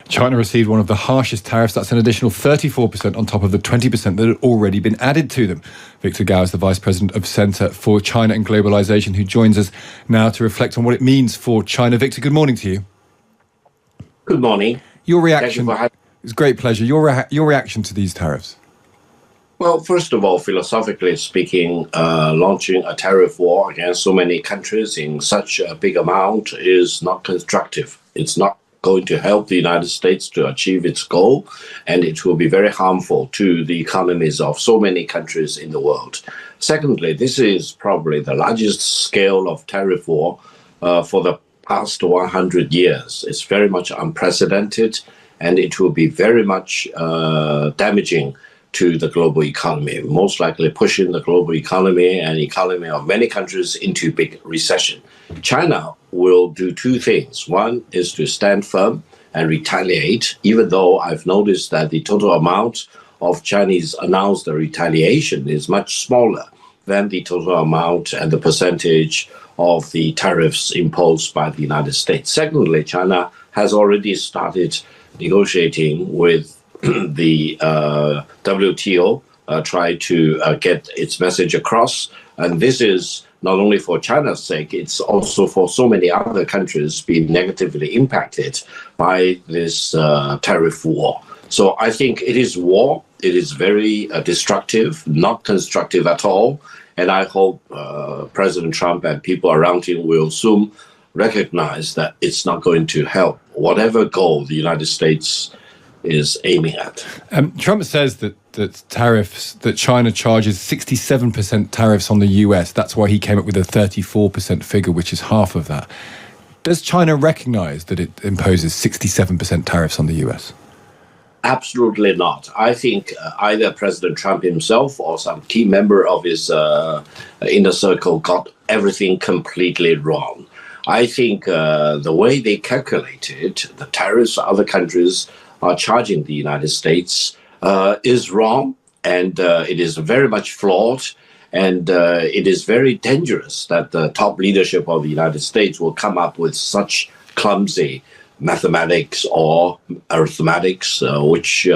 China received one of the harshest tariffs. That's an additional 34% on top of the 20% that had already been added to them. Victor Gao is the Vice President of Centre for China and Globalisation, who joins us now to reflect on what it means for China. Victor, good morning to you. Good morning. Your reaction, it's a great pleasure. Your reaction to these tariffs? Well, first of all, philosophically speaking, launching a tariff war against so many countries in such a big amount is not constructive. It's not going to help the United States to achieve its goal, and it will be very harmful to the economies of so many countries in the world. Secondly, this is probably the largest scale of tariff war for the past 100 years. It's very much unprecedented, and it will be very much damaging to the global economy, most likely pushing the global economy and economy of many countries into big recession. China will do two things. One is to stand firm and retaliate, even though I've noticed that the total amount of Chinese announced retaliation is much smaller than the total amount and the percentage of the tariffs imposed by the United States. Secondly, China has already started negotiating with the WTO, try to get its message across. And this is not only for China's sake, it's also for so many other countries being negatively impacted by this tariff war. So I think it is war. It is very destructive, not constructive at all. And I hope President Trump and people around him will soon recognize that it's not going to help whatever goal the United States is aiming at. Trump says that China charges 67% tariffs on the US. That's why he came up with a 34% figure, which is half of that. Does China recognize that it imposes 67% tariffs on the US? Absolutely not. I think either President Trump himself or some key member of his inner circle got everything completely wrong. I think the way they calculated the tariffs other countries are charging the United States is wrong, and it is very much flawed, and it is very dangerous that the top leadership of the United States will come up with such clumsy mathematics or arithmetics, which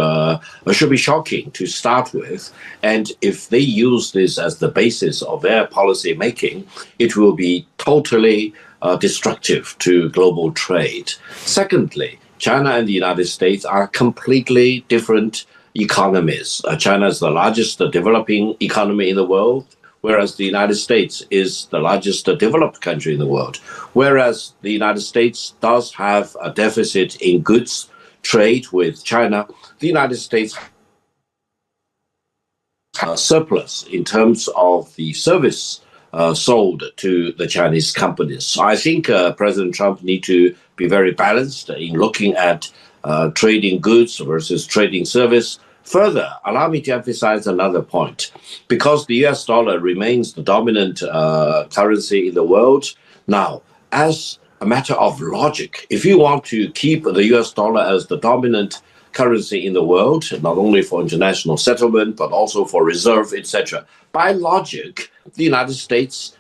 should be shocking to start with. And if they use this as the basis of their policy making, it will be totally destructive to global trade. Secondly, China and the United States are completely different economies. China is the largest developing economy in the world, whereas the United States is the largest developed country in the world. Whereas the United States does have a deficit in goods trade with China, the United States has a surplus in terms of the service sold to the Chinese companies. So I think President Trump needs to be very balanced in looking at trading goods versus trading service. Further, allow me to emphasize another point. Because the US dollar remains the dominant currency in the world, now, as a matter of logic, if you want to keep the US dollar as the dominant currency in the world, not only for international settlement, but also for reserve, etc., by logic, the United States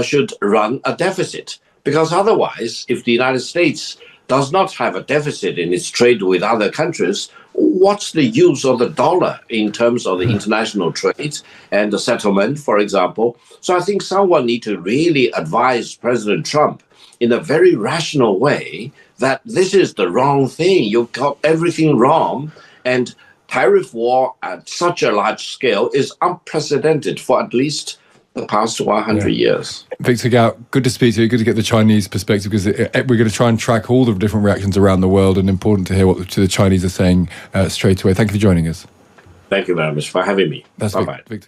should run a deficit. Because otherwise, if the United States does not have a deficit in its trade with other countries, what's the use of the dollar in terms of the international trade and the settlement, for example? So I think someone needs to really advise President Trump in a very rational way that this is the wrong thing. You got everything wrong. And tariff war at such a large scale is unprecedented for at least the past 100 years. Victor Gao, good to speak to you. Good to get the Chinese perspective, because we're going to try and track all the different reactions around the world, and important to hear what the Chinese are saying straight away. Thank you for joining us. Thank you very much for having me. Bye-bye. Victor.